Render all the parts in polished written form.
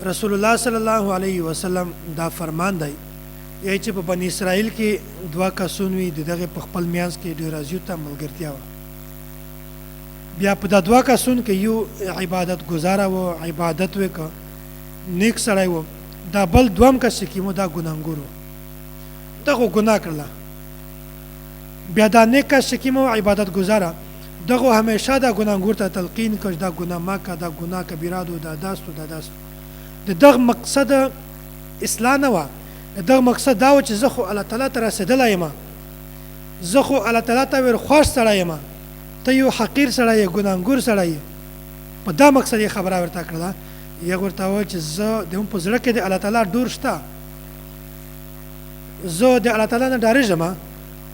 رسول الله صلی الله علیه وسلم دا فرمان دی یی چې په بنی اسرائیل کې دوا کسون وي دغه په خپل میانس کې ډیر ازیوته ملګرتیا و بیا په دا دوا کسون کې یو عبادت گزاره و عبادت وک نیک سړی و دا بل دوم کس کې مو دا ګناهګار دغه ګناه کړل بیا دا نیک کس کې مو عبادت گزاره دغه همیشه دا ګناهګار ته تلقین کړ دا ګناه ما کا دا ګناه کبیره دو دا داستو دا داستو دغه مقصد اسلام نه و دغه مقصد دا و چې زه خو الله تعالی ته رسیدلی یم زه خو الله تعالی ته ور خوښ سړی یم ته یو حقیر سړی یې ګناهګار سړی یې په دا مقصد یې خبره ورته کړله یې ورته وویل چې زه د په زړه کې د الله تعالی ډور شته زه د الله تعالی نه ډارېږم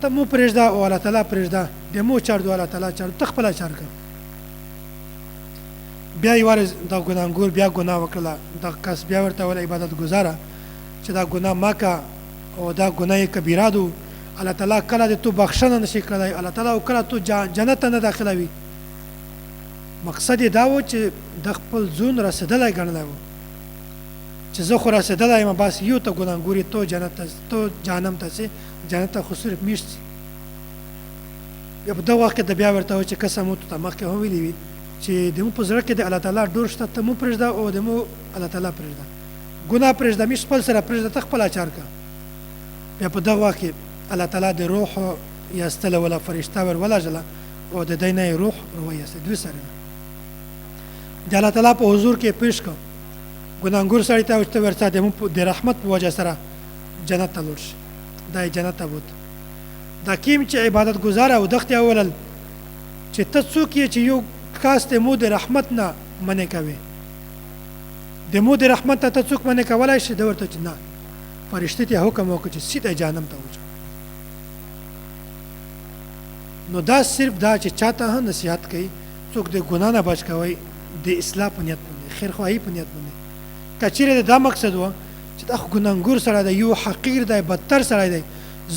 ته مو پرېږده او الله تعالی پرېږده د مو چاړ دو الله تعالی چاړ ته خپله چاړ کړه بیا یې وارې دا ګناهګار بیا ګناه وکړله دغه کس بیا ورته ویل عبادت ګزاره چې دا ګناه ما کا او دا ګناه کبیره دو الله تعالی کله دې تو بخښنه نشي کړی الله تعالی کله تو جنت ته نه داخلوي مقصد یې دا و چې د خپل ځون رسېدلی ګڼلی و چې زه خو رسېدلی یم بس یو ته ګناهګار یې تو جنت ته تو جهنم ته ځې جنت ته خو صرف میشت بیا په دغه وخت کې د بیا ورته و چې قسم مو ته مخکې هم ویلي وي چې د مو په زړه کې د الله تعالی ډور شته ته مو پرېږده او د مو الله تعالی پرېږده ګناه پرېږده میش خپل سره پرېږده ته خپله چار کړه بیا په دغه وخت کې الله تعالی د روح یستله ولا فرشته ور ولېږله او د دی نه یې روح راویسته دوی سره د الله تعالی په حضور کې پیش کړه ګناهګار سړي ته ورته ورته د رحمت په وجه سره جنت ته لوړ شي دا یې جنت ته بوت دا کیم چې عبادت ګزاره او دښتې اولل چې ته څوک یې چې یو کاس ته مو د رحمت نه منې کوي د مو د رحمت ته ته څوک منې کولی شي ده ورته چې نه فرشتې ته حکم وکړه چې سیده جهنم ته وچه نو دا صرف دا چې چاته هم نصیحت کوي څوک د ګناه نه بچ کوي د اصلاح په نیت باندې خیرخواهي په نیت باندې که چیرې دا مقصد و چې دا خو ګناهګار سړی دی یو حقیر دی بدتر سړی دی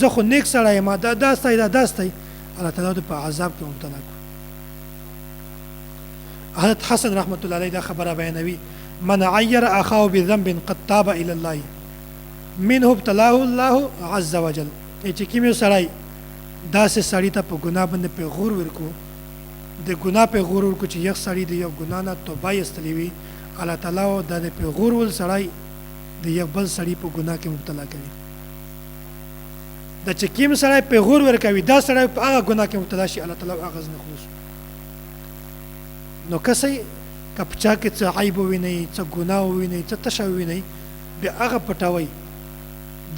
زه خو نیک سړی یم دا داستی دا داستی الله تعالی په عذاب کې مبتلا کړو حضرت حسن رحمت الله علیه دا خبره بیانوي من عیر اخاه بذنب قد تاب الى الله منه ابتلاه الله عز وجل چې کوم سړی داسې سړی ته په ګناه باندې پیغور ورکو د ګناه پیغور ورکو چې یو سړی د یو ګناه نه توبه ایستلی وي الله تعالی د پیغور ول سړی د یو بل سړی په ګناه کې مبتلا کوي د چې کوم سړی پیغور ورکوي دا سړی په هغه ګناه کې مبتلا شي الله تعالی هغه نه خلاص نو کسي کپچا کې څه عیب ویني څه ګناه ویني څه تشه ویني بیا هغه پټوي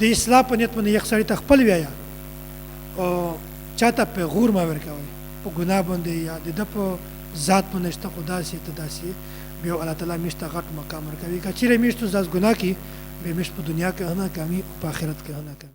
د اصلاح په نیت باندې یو سړی ته خپل ویایا او چاته پیغور ما ورکوي په ګناه باندې یا د په ذات باندې شته خدا سي ته داسي بیا الله تعالی مشته غټ مقام ورکوي که چیرې مشته ځاز ګناه کې به مش په دنیا کې نه کامي او په آخرت کې نه کامي